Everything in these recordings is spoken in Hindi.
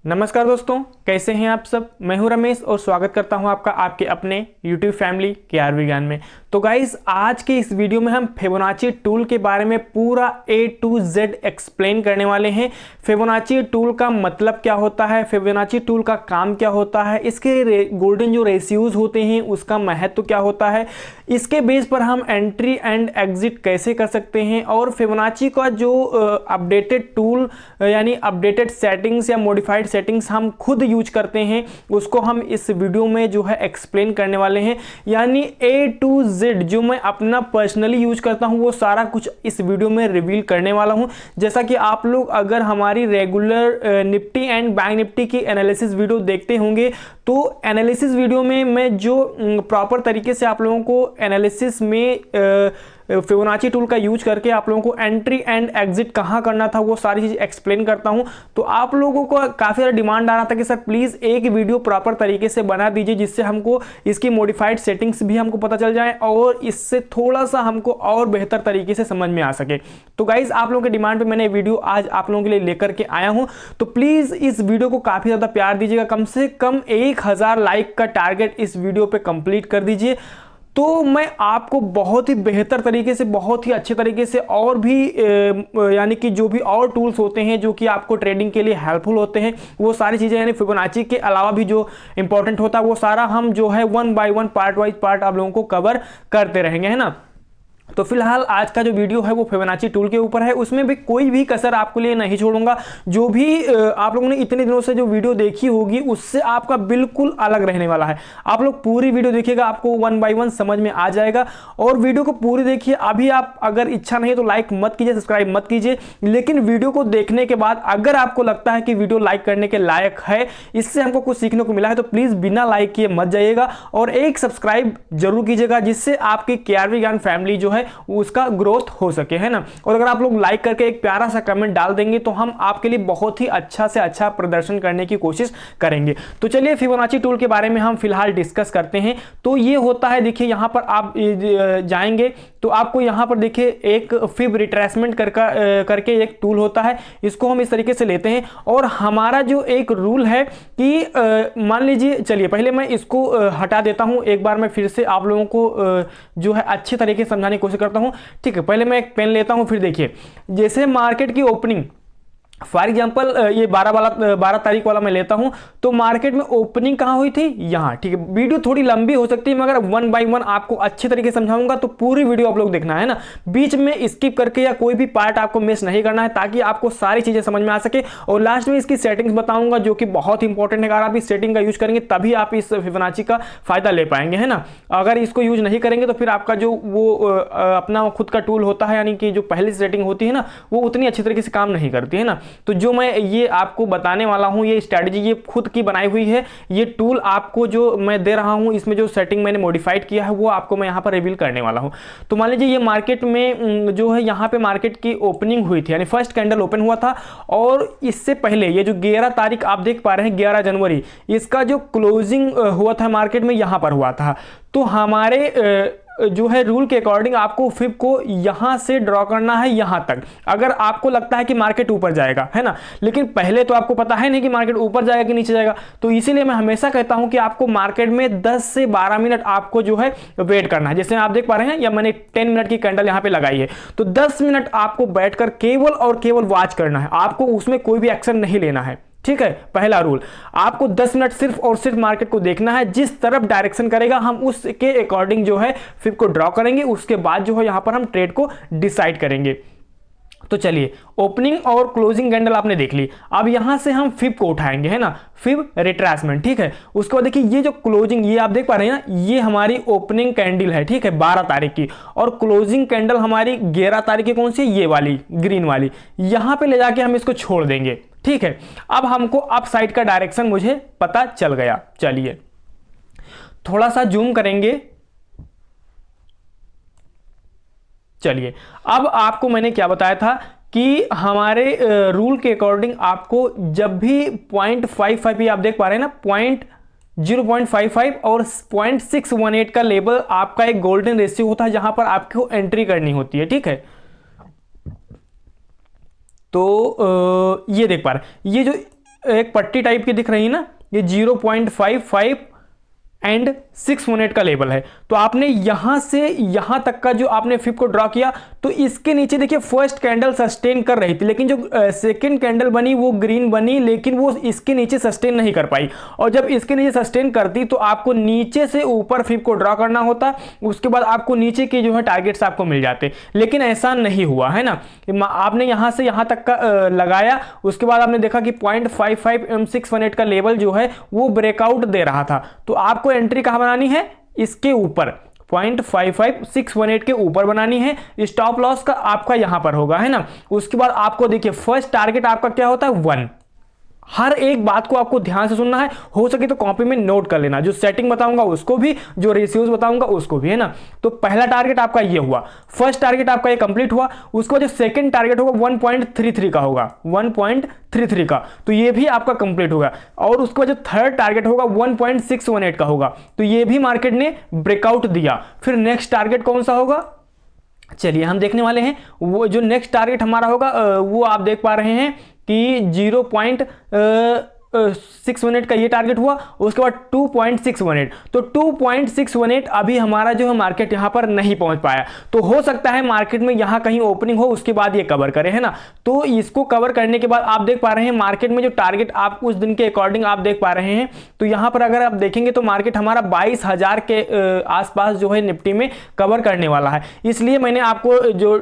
नमस्कार दोस्तों, कैसे हैं आप सब। मैं हूं रमेश और स्वागत करता हूं आपका आपके अपने YouTube फैमिली केआर विज्ञान में। तो गाइस, आज के इस वीडियो में हम फिबोनाची टूल के बारे में पूरा A to Z एक्सप्लेन करने वाले हैं। फिबोनाची टूल का मतलब क्या होता है, फिबोनाची टूल का काम क्या होता है, इसके गोल्डन जो रेशियोज होते हैं उसका महत्व क्या होता है, इसके बेस पर हम एंट्री एंड एग्जिट कैसे कर सकते हैं, और फिबोनाची का जो अपडेटेड टूल यानी अपडेटेड सेटिंग्स या मॉडिफाइड सेटिंग्स हम खुद यूज करते हैं उसको हम इस वीडियो में जो है एक्सप्लेन करने वाले हैं। यानी A to Z जो मैं अपना पर्सनली यूज करता हूं वो सारा कुछ इस वीडियो में रिवील करने वाला हूं। जैसा कि आप लोग अगर हमारी regular Nifty and bank Nifty की एनालिसिस वीडियो देखते होंगे तो एनालिसिस वीडियो में मैं जो प्रॉपर तरीके से आप लोगों को एनालिसिस में फिबोनाची टूल का यूज करके आप लोगों को एंट्री एंड एग्जिट कहां करना था वो सारी चीज एक्सप्लेन करता हूं। तो आप लोगों को काफी ज़्यादा डिमांड आ रहा था कि सर प्लीज एक वीडियो प्रॉपर तरीके से बना दीजिए जिससे हमको इसकी मॉडिफाइड सेटिंग्स भी हमको पता चल जाए और इससे थोड़ा सा हमको और बेहतर तरीके से समझ में आ सके। तो गाइज, आप लोगों के डिमांड पे मैंने वीडियो आज आप लोगों के लिए लेकर के आया हूं। तो प्लीज इस वीडियो को काफी ज्यादा प्यार दीजिएगा, कम से कम 1000 लाइक का टारगेट इस वीडियो पे कंप्लीट कर दीजिए। तो मैं आपको बहुत ही बेहतर तरीके से, बहुत ही अच्छे तरीके से और भी यानी कि जो भी और टूल्स होते हैं जो कि आपको ट्रेडिंग के लिए हेल्पफुल होते हैं वो सारी चीज़ें, यानी फिबोनाची के अलावा भी जो इंपॉर्टेंट होता है वो सारा हम जो है 1 by 1 पार्ट वाइज पार्ट आप लोगों को कवर करते रहेंगे, है ना। तो फिलहाल आज का जो वीडियो है वो फिबोनाची टूल के ऊपर है, उसमें भी कोई भी कसर आपके लिए नहीं छोड़ूंगा। जो भी आप लोगों ने इतने दिनों से जो वीडियो देखी होगी उससे आपका बिल्कुल अलग रहने वाला है। आप लोग पूरी वीडियो देखिएगा, आपको 1 by 1 समझ में आ जाएगा। और वीडियो को पूरी देखिए। अभी आप अगर इच्छा नहीं तो लाइक मत कीजिए, सब्सक्राइब मत कीजिए, लेकिन वीडियो को देखने के बाद अगर आपको लगता है कि वीडियो लाइक करने के लायक है, इससे हमको कुछ सीखने को मिला है, तो प्लीज बिना लाइक किए मत जाइएगा और एक सब्सक्राइब जरूर कीजिएगा जिससे आपकी केआर विज्ञान फैमिली जो है उसका ग्रोथ हो सके, है ना। और अगर आप लोग लाइक करके एक प्यारा सा कमेंट डाल देंगे तो हम आपके लिए बहुत ही अच्छा से अच्छा प्रदर्शन करने की कोशिश करेंगे। तो चलिए फिबोनाची टूल के बारे में हम फिलहाल डिस्कस करते हैं। तो ये होता है, देखिए यहां पर आप जाएंगे तो आपको यहां पर देखिए एक फिब रिट्रेसमेंट करके एक टूल होता है, इसको हम इस तरीके से लेते हैं। और हमारा जो एक रूल है कि मान लीजिए, चलिए पहले मैं इसको हटा देता हूं, एक बार मैं फिर से आप लोगों को जो है अच्छे तरीके से समझाने की कोशिश करता हूं। ठीक है, पहले मैं एक पेन लेता हूं, फिर देखिए जैसे मार्केट की ओपनिंग, फॉर एग्जाम्पल ये 12 तारीख वाला मैं लेता हूं, तो मार्केट में ओपनिंग कहां हुई थी, यहां। ठीक है, वीडियो थोड़ी लंबी हो सकती है मगर 1 by 1 आपको अच्छे तरीके से समझाऊंगा, तो पूरी वीडियो आप लोग देखना है ना, बीच में स्किप करके या कोई भी पार्ट आपको मिस नहीं करना है ताकि आपको सारी चीजें समझ में आ सके। और लास्ट में इसकी सेटिंग्स बताऊंगा जो कि बहुत इंपॉर्टेंट है। अगर आप इस सेटिंग का यूज करेंगे तभी आप इस फिबोनाची का फायदा ले पाएंगे, है ना। अगर इसको यूज नहीं करेंगे तो फिर आपका जो वो अपना खुद का टूल होता है, यानी कि जो पहली सेटिंग होती है ना, वो उतनी अच्छी तरीके से काम नहीं करती है ना। तो जो मैं ये आपको बताने वाला हूं, ये स्ट्रैटेजी ये खुद की बनाई हुई है, ये टूल आपको जो मैं दे रहा हूं, इसमें जो सेटिंग मैंने मॉडिफाइड किया है वो आपको मैं यहां पर रिवील करने वाला हूं। तो मान लीजिए ये मार्केट में जो है यहां पे मार्केट की ओपनिंग हुई थी, यानी फर्स्ट कैंडल ओपन हुआ था, और इससे पहले ये जो 11 तारीख आप देख पा रहे हैं, 11 जनवरी, इसका जो क्लोजिंग हुआ था मार्केट में यहां पर हुआ था। तो हमारे जो है रूल के अकॉर्डिंग आपको फिब को यहां से ड्रॉ करना है यहां तक, अगर आपको लगता है कि मार्केट ऊपर जाएगा, है ना। लेकिन पहले तो आपको पता है नहीं कि मार्केट ऊपर जाएगा कि नीचे जाएगा, तो इसीलिए मैं हमेशा कहता हूं कि आपको मार्केट में 10 से 12 मिनट आपको जो है वेट करना है। जैसे आप देख पा रहे हैं, या मैंने 10 मिनट की कैंडल यहां पे लगाई है, तो 10 मिनट आपको बैठकर केवल और केवल वॉच करना है, आपको उसमें कोई भी एक्शन नहीं लेना है। ठीक है, पहला रूल, आपको 10 मिनट सिर्फ और सिर्फ मार्केट को देखना है, जिस तरफ डायरेक्शन करेगा हम उसके अकॉर्डिंग जो है फिब को ड्रॉ करेंगे, उसके बाद जो है यहां पर हम ट्रेड को डिसाइड करेंगे। तो चलिए, ओपनिंग और क्लोजिंग कैंडल आपने देख ली, अब यहां से हम फिब को उठाएंगे, है ना, फिब रिट्रेसमेंट। ठीक है, उसके बाद देखिए ये जो क्लोजिंग, ये आप देख पा रहे हैं ना, ये हमारी ओपनिंग कैंडल है, ठीक है, 12 तारीख की, और क्लोजिंग कैंडल हमारी 11 तारीख की, कौन सी, ये वाली ग्रीन वाली, यहां पे ले जाके हम इसको छोड़ देंगे। ठीक है, अब हमको अप साइड का डायरेक्शन मुझे पता चल गया। चलिए थोड़ा सा जूम करेंगे। चलिए, अब आपको मैंने क्या बताया था कि हमारे रूल के अकॉर्डिंग आपको जब भी 0.55, ये आप देख पा रहे हैं ना, 0.55 और 0.618 का लेवल आपका एक गोल्डन रेशियो होता है जहां पर आपको एंट्री करनी होती है। ठीक है, तो ये देख पा रहे हैं, ये जो एक पट्टी टाइप की दिख रही है ना, ये 0.55 एंड 618 का लेवल है। तो आपने यहां से यहां तक का जो आपने फिब को ड्रॉ किया, तो इसके नीचे देखिए फर्स्ट कैंडल सस्टेन कर रही थी, लेकिन जो सेकंड कैंडल बनी वो ग्रीन बनी, लेकिन वो इसके नीचे सस्टेन नहीं कर पाई। और जब इसके नीचे सस्टेन करती तो आपको नीचे से ऊपर फिब को ड्रॉ करना होता, उसके बाद आपको नीचे के जो है टारगेट्स आपको मिल जाते, लेकिन ऐसा नहीं हुआ है ना। आपने यहां से यहां तक का लगाया, उसके बाद आपने देखा कि 0.55 M618 का लेवल जो है वो ब्रेकआउट दे रहा था। तो आपको एंट्री कहां बनानी है, इसके ऊपर 0.55618 के ऊपर बनानी है। स्टॉप लॉस का आपका यहां पर होगा, है ना। उसके बाद आपको देखिए फर्स्ट टारगेट आपका क्या होता है, 1। हर एक बात को आपको ध्यान से सुनना है, हो सके तो कॉपी में नोट कर लेना, जो सेटिंग बताऊंगा उसको भी, जो रेशियोज बताऊंगा उसको भी, है ना। तो पहला टारगेट आपका ये हुआ, फर्स्ट टारगेट आपका ये कंप्लीट हुआ। उसको जो सेकंड टारगेट होगा 1.33 का होगा, 1.33 का, तो ये भी आपका कंप्लीट होगा। और उसको जो थर्ड टारगेट होगा 1.618 का होगा, तो ये भी मार्केट ने ब्रेकआउट दिया। फिर नेक्स्ट टारगेट कौन सा होगा, चलिए हम देखने वाले हैं। वो जो नेक्स्ट टारगेट हमारा होगा वो आप देख पा रहे हैं कि 0.618 का ये टारगेट हुआ। उसके बाद 2.618, तो 2.618 अभी हमारा जो है मार्केट यहां पर नहीं पहुंच पाया। तो हो सकता है मार्केट में यहां कहीं ओपनिंग हो, उसके बाद ये कवर करे, है ना। तो इसको कवर करने के बाद आप देख पा रहे हैं मार्केट में जो टारगेट आप उस दिन के अकॉर्डिंग आप देख पा रहे हैं, तो यहां पर अगर आप देखेंगे तो मार्केट हमारा 22,000 के आसपास जो है निफ्टी में कवर करने वाला है। इसलिए मैंने आपको जो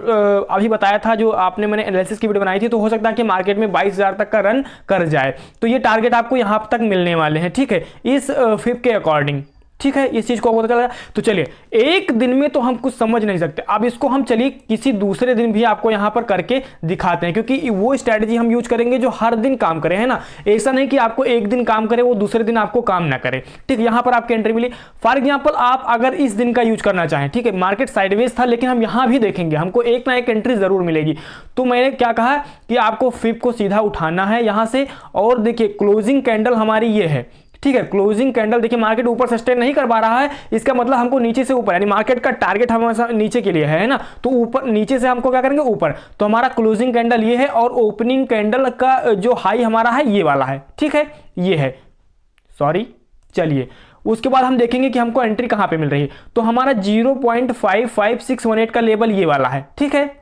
अभी बताया था, जो आपने मैंने एनालिसिस की वीडियो बनाई थी, तो हो सकता है कि मार्केट में 22,000 तक का रन कर जाए। तो ये टारगेट आपको यहां तक मिलने वाले हैं, ठीक है, इस फिब के अकॉर्डिंग, ठीक है। इस चीज को पता चला। तो चलिए, एक दिन में तो हम कुछ समझ नहीं सकते, अब इसको हम चलिए किसी दूसरे दिन भी आपको यहां पर करके दिखाते हैं, क्योंकि वो स्ट्रेटजी हम यूज करेंगे जो हर दिन काम करे, है ना। ऐसा नहीं कि आपको एक दिन काम करे वो दूसरे दिन आपको काम ना करे, ठीक है। यहां पर आपकी एंट्री मिली, फॉर एग्जाम्पल आप अगर इस दिन का यूज करना चाहें, ठीक है, मार्केट साइडवेज था, लेकिन हम यहां भी देखेंगे हमको एक ना एक एंट्री जरूर मिलेगी। तो मैंने क्या कहा कि आपको फिब को सीधा उठाना है यहां से, और देखिए क्लोजिंग कैंडल हमारी ये है, ठीक है। क्लोजिंग कैंडल देखिए मार्केट ऊपर सस्टेन नहीं कर पा रहा है, इसका मतलब हमको नीचे से ऊपर, यानी मार्केट का टारगेट हमारा नीचे के लिए है ना। तो ऊपर, नीचे से हमको क्या करेंगे, ऊपर। तो हमारा क्लोजिंग कैंडल ये है, और ओपनिंग कैंडल का जो हाई हमारा है ये वाला है, ठीक है, ये है, सॉरी। चलिए, उसके बाद हम देखेंगे कि हमको एंट्री कहां पे मिल रही है। तो हमारा 0.55618 का लेवल ये वाला है, ठीक है।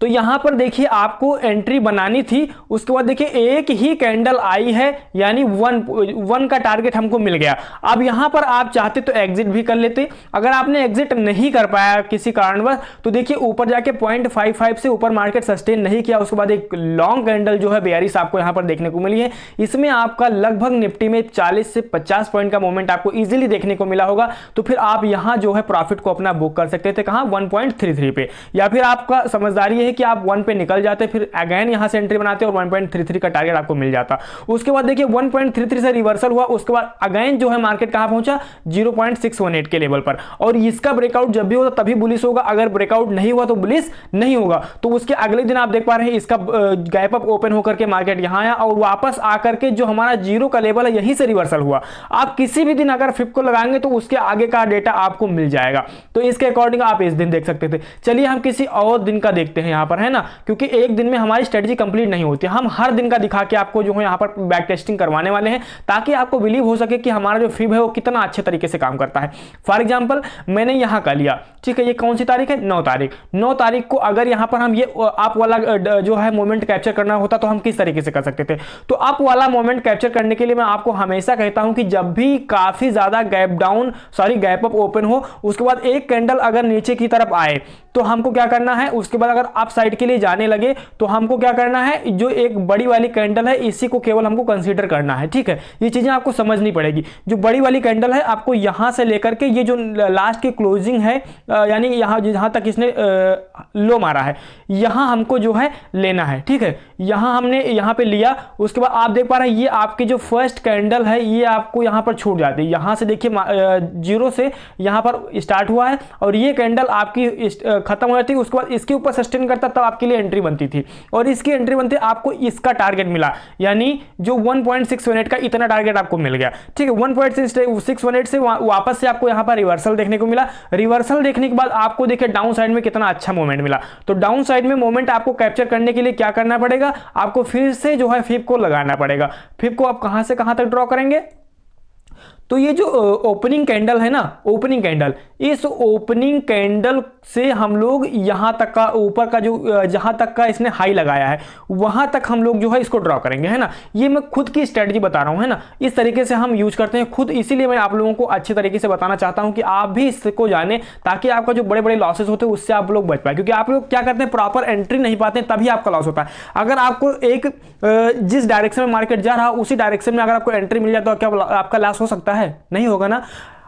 तो यहां पर देखिए आपको एंट्री बनानी थी, उसके बाद देखिए एक ही कैंडल आई है, यानी 1 का टारगेट हमको मिल गया। अब यहां पर आप चाहते तो एग्जिट भी कर लेते, अगर आपने एग्जिट नहीं कर पाया किसी कारणवश, तो देखिए ऊपर जाके 0.55 से ऊपर मार्केट सस्टेन नहीं किया, उसके बाद एक लॉन्ग कैंडल जो है बेयरिश आपको यहां पर देखने को मिली है। इसमें आपका लगभग निफ्टी में 40 से 50 पॉइंट का मूवमेंट आपको इजीली देखने को मिला होगा। तो फिर आप यहां जो है प्रॉफिट को अपना बुक कर सकते थे, कहां, 1.33 पे, या फिर आपका समझदारी कि आप 1 पे निकल जाते, फिर अगेन यहां से एंट्री बनाते और 1.33 का टारगेट आपको मिल जाता। उसके बाद देखिए 1.33 से रिवर्सल हुआ, उसके बाद अगेन जो है मार्केट कहां पहुंचा, 0.618 के लेवल पर। और इसका ब्रेकआउट जब भी होता तभी बुलिश होगा, अगर ब्रेकआउट नहीं हुआ तो बुलिश नहीं होगा। तो उसके अगले दिन आप देख पा रहे हैं इसका गैप अप ओपन होकर के मार्केट यहां आया, और वापस आकर के जो हमारा 0 का लेवल है यहीं से रिवर्सल हुआ। आप किसी भी दिन अगर फिब को लगाएंगे तो उसके आगे का डेटा आपको मिल जाएगा, तो इसके अकॉर्डिंग आप इस दिन देख सकते थे। चलिए हम किसी और दिन का देखते हैं यहां पर, है ना, क्योंकि एक दिन में हमारी स्ट्रेटजी कंप्लीट नहीं होती। हम हर दिन का दिखा के आपको जो है यहां पर बैक टेस्टिंग करवाने वाले हैं, ताकि आपको बिलीव हो सके कि हमारा जो फिब है वो कितना अच्छे तरीके से काम करता है। फॉर एग्जांपल मैंने यहां का लिया, ठीक है, ये कौन सी तारीख है, 9 तारीख। 9 तारीख को अगर यहां पर हम ये अप वाला जो है मोमेंट कैप्चर करना होता तो हम किस तरीके से कर सकते थे। तो अप वाला मोमेंट कैप्चर करने के लिए मैं आपको हमेशा कहता हूं कि जब भी काफी ज्यादा गैप अप ओपन हो, उसके बाद एक कैंडल अगर नीचे की तरफ आए तो हमको क्या करना है, उसके बाद अगर अप साइड के लिए जाने लगे तो हमको क्या करना है, जो एक बड़ी वाली कैंडल है इसी को केवल हमको कंसीडर करना है, ठीक है। ये चीजें आपको समझनी पड़ेगी। जो बड़ी वाली कैंडल है आपको यहां से लेकर के ये जो लास्ट की क्लोजिंग है, यानी यहां जहां तक इसने लो मारा है, यहां हमको जो है लेना है, ठीक है। यहां हमने यहां पे लिया, उसके बाद आप देख पा रहे हैं ये आपकी जो फर्स्ट कैंडल है ये आपको यहां पर छूट जाती है। यहां से देखिए 0 से यहां पर स्टार्ट हुआ है और ये कैंडल आपकी खत्म हो जाती है, उसके बाद इसके ऊपर सस्टेन करता तब आपके लिए एंट्री बनती थी, और इसकी एंट्री बनती आपको इसका टारगेट मिला, यानी जो 1.618 का इतना टारगेट आपको मिल गया, ठीक है। 1.618 से वापस से आपको यहाँ पर रिवर्सल देखने को मिला। रिवर्सल देखने के बाद आपको देखिए डाउन साइड में कितना अच्छा मोमेंट मिला। तो डाउन साइड में मोमेंट आपको कैप्चर करने के लिए क्या करना पड़ेगा, आपको फिर से जो है फिब को लगाना पड़ेगा। फिब को आप कहां से कहां तक ड्रॉ करेंगे, तो ये जो ओपनिंग कैंडल है ना, ओपनिंग कैंडल, इस ओपनिंग कैंडल से हम लोग यहां तक का ऊपर का जो जहां तक का इसने हाई लगाया है वहां तक हम लोग जो है इसको ड्रॉ करेंगे, है ना। ये मैं खुद की स्ट्रेटजी बता रहा हूं, है ना, इस तरीके से हम यूज करते हैं खुद, इसीलिए मैं आप लोगों को अच्छे तरीके से बताना चाहता हूं कि आप भी इसको जाने, ताकि आपका जो बड़े बड़े लॉसेस होते हैं उससे आप लोग बच पाए। क्योंकि आप लोग क्या करते हैं, प्रॉपर एंट्री नहीं पाते हैं, तभी आपका लॉस होता है। अगर आपको एक जिस डायरेक्शन में मार्केट जा रहा उसी डायरेक्शन में अगर आपको एंट्री मिल जाए तो क्या आपका लॉस हो सकता है? नहीं होगा ना।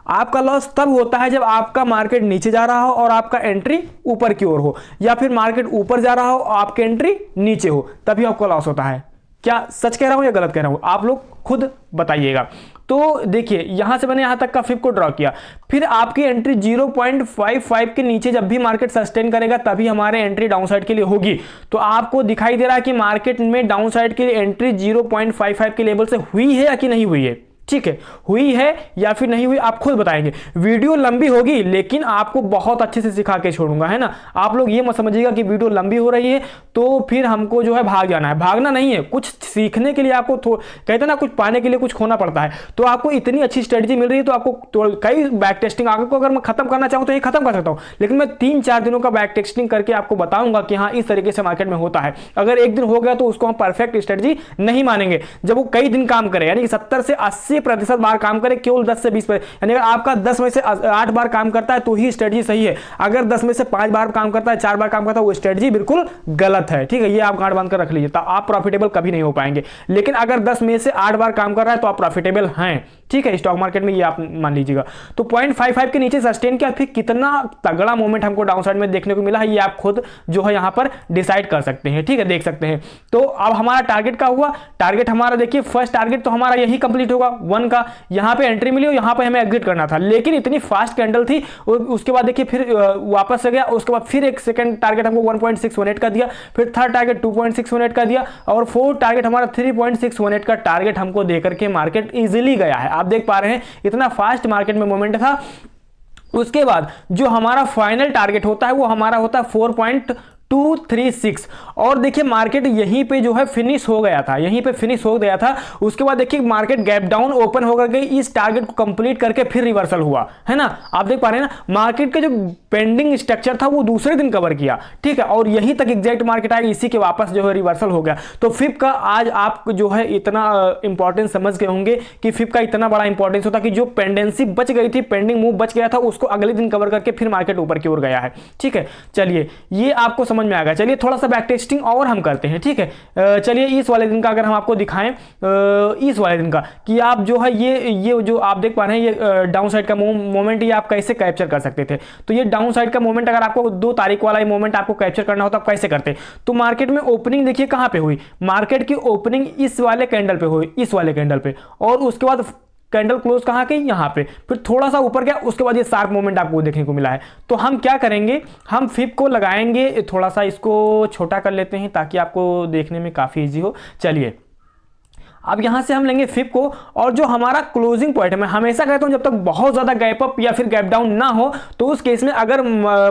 आपका लॉस तब होता है जब आपका मार्केट नीचे जा रहा हो और आपका एंट्री ऊपर की ओर हो, या फिर मार्केट ऊपर जा रहा हो आपकी एंट्री नीचे हो, तभी आपका लॉस होता है। क्या सच कह रहा हूं या गलत कह रहा हूं, आप लोग खुद बताइएगा। तो देखिए यहां से मैंने यहां तक का फिब को ड्रॉ किया, फिर आपकी एंट्री 0.55 के नीचे जब भी मार्केट सस्टेन करेगा तभी हमारे एंट्री डाउन साइड के लिए होगी। तो आपको दिखाई दे रहा है कि मार्केट में डाउन साइड के लिए एंट्री 0.55 के लेवल से हुई है या कि नहीं हुई है, ठीक है, हुई है या फिर नहीं हुई आप खुद बताएंगे। वीडियो लंबी होगी लेकिन आपको बहुत अच्छे से सिखा के छोड़ूंगा, है ना। आप लोग ये मत समझिएगा कि वीडियो लंबी हो रही है तो फिर हमको जो है भाग जाना है, भागना नहीं है। कुछ सीखने के लिए आपको कहते ना कुछ पाने के लिए कुछ खोना पड़ता है। तो आपको इतनी अच्छी स्ट्रेटजी मिल रही है तो आपको कई बैक टेस्टिंग आगे को अगर मैं खत्म करना चाहूँ तो ये खत्म कर सकता हूँ, लेकिन मैं 3-4 दिनों का बैक टेस्टिंग करके आपको बताऊंगा कि हाँ इस तरीके से मार्केट में होता है। अगर एक दिन हो गया तो उसको हम परफेक्ट स्ट्रेटजी नहीं मानेंगे, जब वो कई दिन काम करे, यानी कि 70 से 80% बार काम करे, केवल 10 से 20%, यानी अगर आपका 10 में से 8 बार काम करता है तो ही स्ट्रेटजी सही है। अगर 10 में से 5 बार काम करता है, 4 बार काम करता है, वो स्ट्रेटजी बिल्कुल गलत है, ठीक है। ये आप गांठ बांध कर रख लीजिए, तो आप प्रॉफिटेबल कभी नहीं हो पाएंगे। लेकिन अगर 10 में से 8 बार काम कर रहा है तो आप प्रॉफिटेबल हैं, ठीक है, स्टॉक मार्केट में, ये आप मान लीजिएगा। तो 0.55 के नीचे सस्टेन किया, फिर कितना तगड़ा मोमेंट हमको डाउन साइड में देखने को मिला है ये आप खुद जो है यहां पर डिसाइड कर सकते हैं, ठीक है, देख सकते हैं। तो अब हमारा टारगेट का हुआ, टारगेट हमारा देखिए फर्स्ट टारगेट तो हमारा यही कंप्लीट होगा 1 का, यहां पे एंट्री मिली और यहां पे हमें एग्जिट करना था, लेकिन इतनी फास्ट कैंडल थी। उसके बाद देखिए फिर वापस से गया, उसके बाद फिर एक सेकंड टारगेट हमको 1.618 का दिया, फिर थर्ड टारगेट 2.618 का दिया, और फोर्थ टारगेट हमारा 3.618 का टारगेट हमको देकर के मार्केट इजीली गया है। आप देख पा रहे हैं इतना फास्ट मार्केट में मोमेंट था। उसके बाद जो हमारा फाइनल टारगेट होता है वो हमारा होता है 4.236, और देखिए मार्केट यहीं पे जो है फिनिश हो गया था, यहीं पे फिनिश हो गया था। उसके बाद देखिए मार्केट गैप डाउन ओपन होकर के इस टारगेट को कंप्लीट करके फिर रिवर्सल हुआ, है ना। आप देख पा रहे हैं ना, मार्केट का जो पेंडिंग स्ट्रक्चर था वो दूसरे दिन कवर किया, ठीक है, और यहीं तक एग्जैक्ट मार्केट आया, इसी के वापस जो है रिवर्सल हो गया। तो फिब का आज आप जो है इतना इंपॉर्टेंस समझ गए होंगे कि फिब का इतना बड़ा इंपॉर्टेंस होता कि जो पेंडेंसी बच गई थी, पेंडिंग मूव बच गया था, उसको अगले दिन कवर करके फिर मार्केट ऊपर की ओर गया है, ठीक है। चलिए ये आपको समझ में आ गया। चलिए थोड़ा सा बैक टेस्टिंग और हम करते हैं, ठीक है। चलिए इस वाले दिन का अगर हम आपको दिखाएं, इस वाले दिन का, कि आप जो है ये जो आप देख पा रहे हैं ये डाउन साइड का मोमेंट, ये आप कैसे कैप्चर कर सकते थे। तो ये डाउन साइड का मोमेंट अगर आपको 2 तारीख वाला मोमेंट आपको कैप्चर करना हो तो आप कैसे करते। तो मार्केट में ओपनिंग देखिए कहां पे हुई, मार्केट की ओपनिंग इस वाले कैंडल पे हुई, इस वाले कैंडल पे, और उसके बाद कैंडल क्लोज कहां की, यहां पे, फिर थोड़ा सा ऊपर गया, उसके बाद ये शार्प मूवमेंट आपको देखने को मिला है। तो हम क्या करेंगे, हम फिब को लगाएंगे, थोड़ा सा इसको छोटा कर लेते हैं ताकि आपको देखने में काफी इजी हो। चलिए अब यहां से हम लेंगे फिब को, और जो हमारा क्लोजिंग पॉइंट है, मैं हमेशा कहता हूं जब तक बहुत ज्यादा गैप अप या फिर गैप डाउन ना हो, तो उस केस में अगर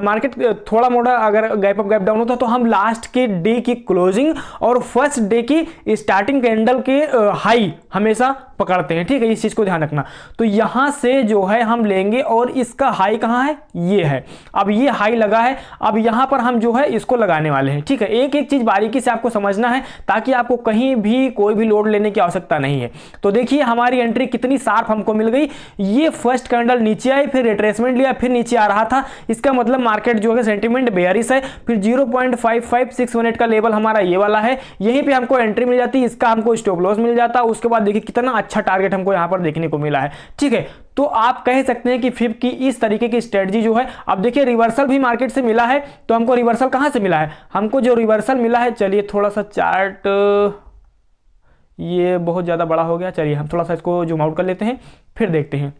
मार्केट थोड़ा मोड़ा अगर गैप अप गैप डाउन होता तो हम लास्ट के डे की क्लोजिंग और फर्स्ट डे की स्टार्टिंग कैंडल के हाई हमेशा पकड़ते हैं, ठीक है, इस चीज को ध्यान रखना। तो यहां से जो है हम लेंगे, और इसका हाई कहां है, ये है। अब ये हाई लगा है, अब यहां पर हम जो है इसको लगाने वाले हैं, ठीक है। एक एक चीज बारीकी से आपको समझना है ताकि आपको कहीं भी कोई भी लोड लेने की आवश्यकता नहीं है। तो देखिए हमारी एंट्री कितनी शार्प हमको मिल गई। ये फर्स्ट कैंडल नीचे आई, फिर रिट्रेसमेंट लिया, फिर नीचे आ रहा था, इसका मतलब मार्केट जो है सेंटीमेंट बेयरिश है। फिर 0.5568 का लेवल हमारा ये वाला है, यहीं पे हमको एंट्री मिल जाती है, इसका हमको स्टॉप लॉस मिल जाता। उसके बाद देखिए कितना अच्छा टारगेट हमको यहां पर देखने को मिला है, ठीक है। तो आप कह सकते हैं कि फिब की इस तरीके की स्ट्रेटजी जो है, अब देखिए रिवर्सल भी मार्केट से मिला है। तो हमको रिवर्सल कहां से मिला है, हमको जो रिवर्सल मिला है, चलिए थोड़ा सा चार्ट, ये बहुत ज्यादा बड़ा हो गया, चलिए हम थोड़ा सा इसको जूम आउट कर लेते हैं, फिर देखते हैं।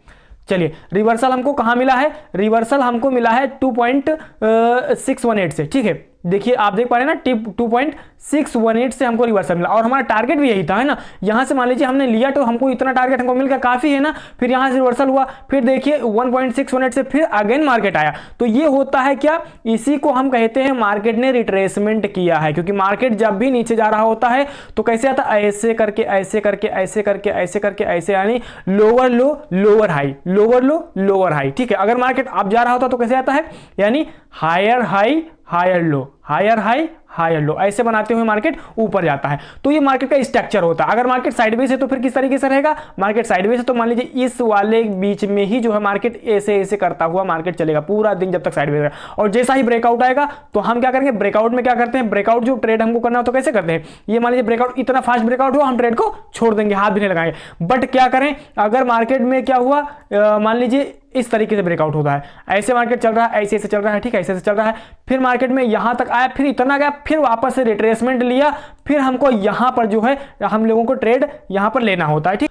चलिए रिवर्सल हमको कहां मिला है, रिवर्सल हमको मिला है 2.618 से, ठीक है, देखिए आप देख पा रहे हैं ना, टिप 2.618 से हमको रिवर्सल मिला और हमारा टारगेट भी यही था, है ना। यहां से मान लीजिए हमने लिया तो हमको इतना टारगेट हमको मिल गया, काफी है ना। फिर यहां से रिवर्सल हुआ, फिर देखिए 1.618 से फिर अगेन मार्केट आया। तो ये होता है क्या, इसी को हम कहते हैं मार्केट ने रिट्रेसमेंट किया है। क्योंकि मार्केट जब भी नीचे जा रहा होता है तो कैसे आता है, ऐसे करके ऐसे करके ऐसे करके ऐसे करके ऐसे, यानी लोअर लो लोअर हाई, लोअर लो लोअर हाई, ठीक है। अगर मार्केट अप जा रहा होता तो कैसे आता है, यानी higher high higher low, higher high higher low, ऐसे बनाते हुए मार्केट ऊपर जाता है। तो ये मार्केट का स्ट्रक्चर होता है। अगर मार्केट साइडवेज है तो फिर किस तरीके से रहेगा, मार्केट साइडवेज है तो मान लीजिए इस वाले बीच में ही जो है मार्केट ऐसे ऐसे करता हुआ मार्केट चलेगा पूरा दिन जब तक साइडवेज है। और जैसा ही ब्रेकआउट आएगा तो हम क्या करेंगे, ब्रेकआउट में क्या करते हैं, ब्रेकआउट जो ट्रेड हमको करना हो तो कैसे करते हैं, ये मान लीजिए ब्रेकआउट इतना फास्ट ब्रेकआउट हुआ, हम ट्रेड को छोड़ देंगे, हाथ भी नहीं लगाएंगे। बट क्या करें, अगर मार्केट में क्या हुआ, मान लीजिए इस तरीके से ब्रेकआउट होता है, ऐसे मार्केट चल रहा है, ऐसे ऐसे चल रहा है, ठीक है, ऐसे ऐसे चल रहा है, फिर मार्केट में यहां तक आया, फिर इतना गया, फिर वापस से रिट्रेसमेंट लिया, फिर हमको यहां पर जो है हम लोगों को ट्रेड यहां पर लेना होता है, ठीक।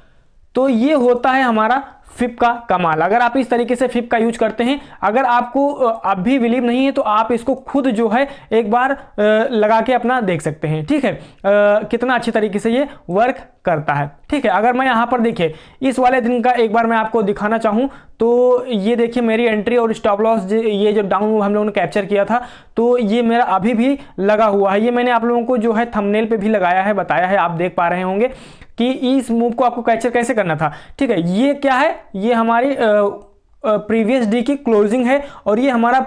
तो ये होता है हमारा फिप का कमाल। अगर आप इस तरीके से फिप का यूज करते हैं, अगर आपको अब भी बिलीव नहीं है तो आप इसको खुद जो है एक बार लगा के अपना देख सकते हैं, ठीक है, कितना अच्छी तरीके से ये वर्क करता है, ठीक है। अगर मैं यहां पर देखिए इस वाले दिन का एक बार मैं आपको दिखाना चाहूं तो ये देखिए मेरी एंट्री और स्टॉप लॉस, ये जो डाउन हम लोगों ने कैप्चर किया था, तो ये मेरा अभी भी लगा हुआ है। ये मैंने आप लोगों को जो है थंबनेल पे भी लगाया है, बताया है, आप देख पा रहे होंगे कि इस मूव को आपको कैप्चर कैसे करना था, ठीक है। ये क्या है, ये हमारी प्रीवियस डे की क्लोजिंग है और ये हमारा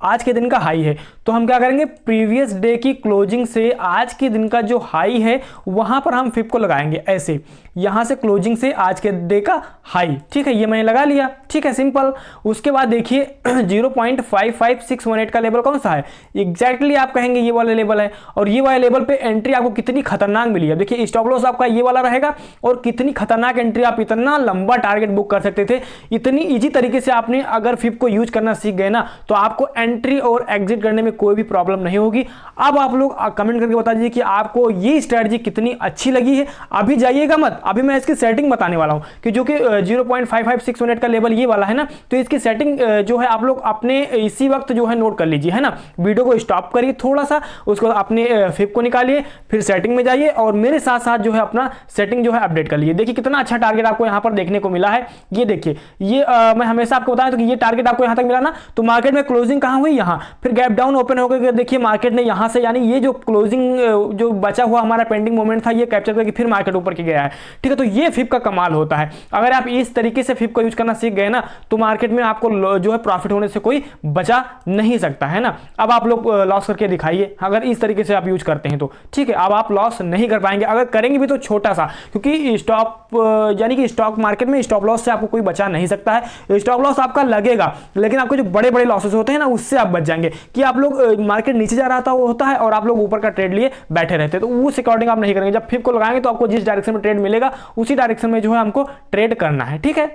आज के दिन का हाई है। तो हम क्या करेंगे, प्रीवियस डे की क्लोजिंग से आज के दिन का जो हाई है वहां पर हम फिप को लगाएंगे, ऐसे यहां से क्लोजिंग से आज के डे का हाई, ठीक है, ये मैंने लगा लिया, ठीक है, सिंपल। उसके बाद देखिए 0.55618 का लेवल कौन सा है, एग्जैक्टली आप कहेंगे ये वाला लेवल है। और ये वाले लेवल पे एंट्री आपको कितनी खतरनाक मिली है, देखिए स्टॉप लॉस आपका ये वाला रहेगा और कितनी खतरनाक एंट्री, आप इतना लंबा टारगेट बुक कर सकते थे। इतनी इजी तरीके से आपने अगर फिप को यूज करना सीख गए ना तो आपको एंट्री और एग्जिट करने में कोई भी प्रॉब्लम नहीं होगी। अब आप लोग कमेंट करके बता दीजिए कि आपको ये स्ट्रेटजी कितनी अच्छी लगी है। अभी जाइएगा मत, अभी मैं इसकी सेटिंग बताने वाला हूं कि जो कि 0.55618 का लेवल ये वाला है ना, तो इसकी सेटिंग जो है आप लोग अपने इसी वक्त जो है नोट कर लीजिए, है ना। वीडियो को स्टॉप करिए थोड़ा सा, उसको अपने फिप को निकालिए, फिर सेटिंग में जाइए और मेरे साथ साथ जो है अपना सेटिंग जो है अपडेट कर लीजिए। देखिए कितना अच्छा टारगेट आपको यहां पर देखने को मिला है। ये देखिए, ये मैं हमेशा आपको बताया तो कि ये टारगेट आपको यहां तक मिला ना, तो मार्केट में क्लोजिंग कहां हुई, यहां, फिर गैप डाउन ओपन हो गया, देखिए मार्केट ने यहां से, यानी ये जो क्लोजिंग जो बचा हुआ हमारा पेंडिंग मोमेंट था ये कैप्चर करके फिर मार्केट ऊपर की गया है, ठीक है। तो ये फिप का कमाल होता है। अगर आप इस तरीके से फिप को यूज करना सीख गए ना तो मार्केट में आपको जो है प्रॉफिट होने से कोई बचा नहीं सकता, है ना। अब आप लोग लॉस करके दिखाइए अगर इस तरीके से आप यूज करते हैं तो, ठीक है। अब आप लॉस नहीं कर पाएंगे, अगर करेंगे भी तो छोटा सा, क्योंकि स्टॉक यानी कि स्टॉक मार्केट में स्टॉप लॉस से आपको कोई बचा नहीं सकता है। स्टॉप लॉस आपका लगेगा लेकिन आपके जो बड़े बड़े लॉसेस होते हैं ना उससे आप बच जाएंगे, कि आप लोग मार्केट नीचे जा रहा होता है और आप लोग ऊपर का ट्रेड लिए बैठे रहते हैं, तो उस अकॉर्डिंग आप नहीं करेंगे। जब फिप को लगाएंगे तो आपको जिस डायरेक्शन में ट्रेड मिलेगा उसी डायरेक्शन में जो है हमको ट्रेड करना है, ठीक है।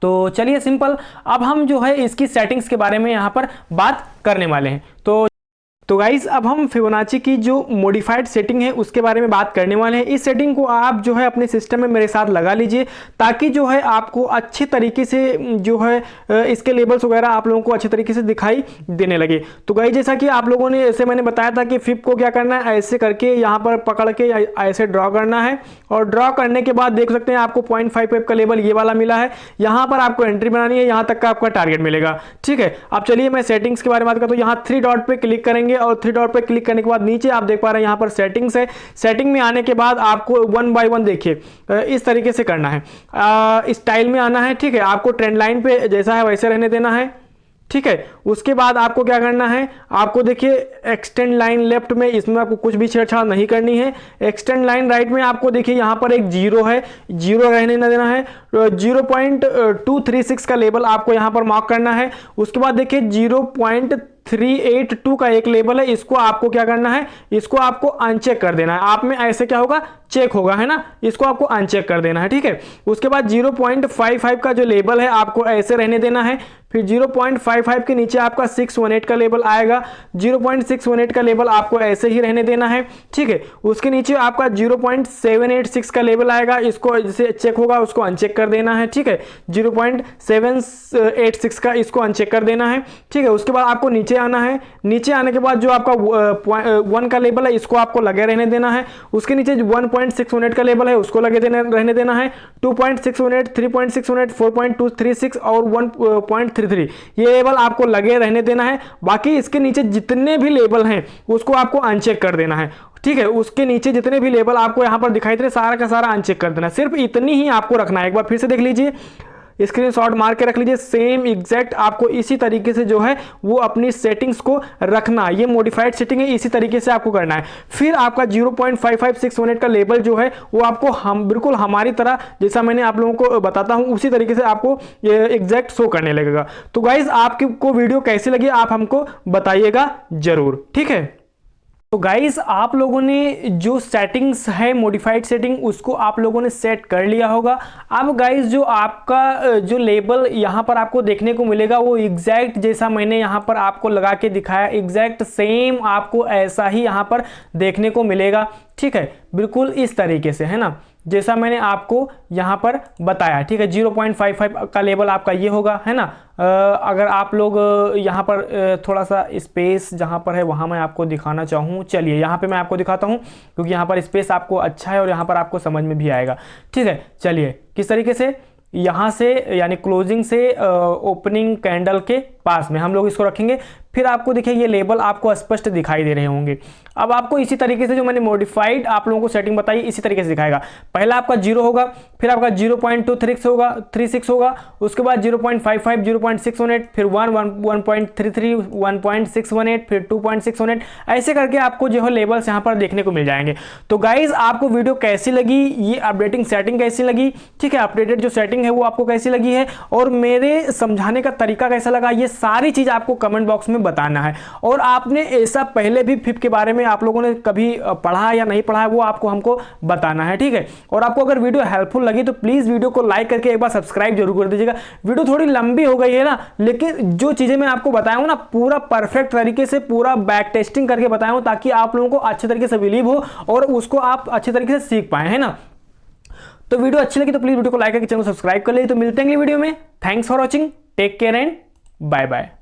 तो चलिए सिंपल, अब हम जो है इसकी सेटिंग्स के बारे में यहां पर बात करने वाले हैं। तो गाइज अब हम फिबोनाची की जो मॉडिफाइड सेटिंग है उसके बारे में बात करने वाले हैं। इस सेटिंग को आप जो है अपने सिस्टम में मेरे साथ लगा लीजिए ताकि जो है आपको अच्छे तरीके से जो है इसके लेबल्स वगैरह आप लोगों को अच्छे तरीके से दिखाई देने लगे। तो गाइज जैसा कि आप लोगों ने, ऐसे मैंने बताया था कि फिप को क्या करना है, ऐसे करके यहाँ पर पकड़ के ऐसे ड्रॉ करना है और ड्रॉ करने के बाद देख सकते हैं आपको 0.55 का लेवल ये वाला मिला है। यहाँ पर आपको एंट्री बनानी है, यहाँ तक का आपका टारगेट मिलेगा, ठीक है। अब चलिए मैं सेटिंग्स के बारे में बात करता हूँ। यहाँ 3 डॉट पे क्लिक करेंगे और 3 डॉट पे क्लिक करने के बाद नीचे आप देख पा रहे हैं यहाँ पर सेटिंग्स है। सेटिंग में आने के बाद आपको 1 बाय 1 देखिए इस तरीके से करना है, स्टाइल में आना है, ठीक है। आपको ट्रेंड लाइन पे जैसा है वैसे रहने देना है, ठीक है। उसके बाद आपको क्या करना है, आपको देखिए एक्सटेंड लाइन लेफ्ट में, इसमें आपको कुछ भी छेड़छाड़ नहीं करनी है। एक्सटेंड लाइन राइट में आपको देखिए यहाँ पर एक जीरो है, जीरो रहने न देना है। 0.236 का लेवल आपको यहाँ पर मार्क करना है। उसके बाद देखिए 0.382 का एक लेवल है, इसको आपको क्या करना है, इसको आपको अनचेक कर देना है। आप में ऐसे क्या होगा, चेक होगा, है ना, इसको आपको अनचेक कर देना है, ठीक है। उसके बाद 0.55 का जो लेवल है आपको ऐसे रहने देना है, फिर 0.55 के नीचे आपका 618 का लेवल आएगा। 0.618 का लेवल आपको ऐसे ही रहने देना है, ठीक है। उसके नीचे आपका 0.786 का लेवल आएगा, इसको जैसे चेक होगा उसको अनचेक कर देना है, ठीक है। 0.786 का इसको अनचेक कर देना है, ठीक है। उसके बाद आपको नीचे आना है। नीचे आने के बाद जो आपका 1 का लेवल है इसको आपको लगे रहने देना है। उसके नीचे 1.618 का लेवल है उसको लगे रहने देना है। 2.618, 3.618, 4.236 और 1.33 ये लेवल आपको लगे रहने देना है। बाकी इसके नीचे जितने भी लेवल हैं उसको आपको अनचेक कर देना है, ठीक है। उसके नीचे जितने भी लेवल आपको यहां पर दिखाई दे रहे सारा का सारा अनचेक कर देना है। सिर्फ इतनी ही आपको रखना है। एक बार फिर से देख लीजिए, स्क्रीनशॉट मार के रख लीजिए। सेम एग्जैक्ट आपको इसी तरीके से जो है वो अपनी सेटिंग्स को रखना। ये मॉडिफाइड सेटिंग है, इसी तरीके से आपको करना है। फिर आपका 0.55618 का लेवल जो है वो आपको हम बिल्कुल हमारी तरह जैसा मैंने आप लोगों को बताता हूं उसी तरीके से आपको एग्जैक्ट शो करने लगेगा। तो गाइज आपको वीडियो कैसी लगी आप हमको बताइएगा जरूर, ठीक है। तो गाइस आप लोगों ने जो सेटिंग्स है मॉडिफाइड सेटिंग उसको आप लोगों ने सेट कर लिया होगा। अब गाइस जो आपका जो लेबल यहाँ पर आपको देखने को मिलेगा वो एग्जैक्ट जैसा मैंने यहाँ पर आपको लगा के दिखाया एग्जैक्ट सेम आपको ऐसा ही यहाँ पर देखने को मिलेगा, ठीक है। बिल्कुल इस तरीके से, है ना, जैसा मैंने आपको यहाँ पर बताया, ठीक है। 0.55 का लेवल आपका ये होगा, है ना। अगर आप लोग यहाँ पर थोड़ा सा स्पेस जहाँ पर है वहाँ मैं आपको दिखाना चाहूँ, चलिए यहाँ पे मैं आपको दिखाता हूँ क्योंकि यहाँ पर स्पेस आपको अच्छा है और यहाँ पर आपको समझ में भी आएगा, ठीक है। चलिए किस तरीके से यहाँ से यानी क्लोजिंग से ओपनिंग कैंडल के पास में हम लोग इसको रखेंगे। फिर आपको देखिए ये लेबल आपको स्पष्ट दिखाई दे रहे होंगे। अब आपको इसी तरीके से जो मैंने मॉडिफाइड आप लोगों को सेटिंग बताई इसी तरीके से दिखाएगा। पहला आपका 0 होगा, फिर आपका 0.236 होगा, 36 होगा, उसके बाद 0.55, 0.618, फिर 1, 1.33, 1.618, फिर 2.618, ऐसे करके आपको जो है लेबल्स यहाँ पर देखने को मिल जाएंगे। तो गाइज आपको वीडियो कैसी लगी, ये अपडेटिंग सेटिंग कैसी लगी, ठीक है, अपडेटेड जो सेटिंग है वो आपको कैसी लगी है और मेरे समझाने का तरीका कैसा लगा, ये सारी चीज आपको कमेंट बॉक्स में बताना है। और आपने ऐसा पहले भी फिप के बारे में आप लोगों ने कभी पढ़ा या नहीं पढ़ा है वो आपको हमको बताना है, ठीक है। और आपको अगर वीडियो हेल्पफुल लगी तो प्लीज वीडियो को लाइक करके एक बार सब्सक्राइब जरूर कर दीजिएगा। वीडियो थोड़ी लंबी हो गई है ना, लेकिन जो चीजें मैं आपको बताया हूं ना पूरा परफेक्ट तरीके से पूरा बैक टेस्टिंग करके बताया हूं ताकि आप लोगों को अच्छे तरीके से बिलीव हो और उसको आप अच्छे तरीके से सीख पाए, है ना। तो वीडियो अच्छी लगी तो प्लीज वीडियो को लाइक करके चैनल को सब्सक्राइब कर लीजिए। तो मिलते हैं अगली वीडियो में। Thanks for watching, take care and bye bye.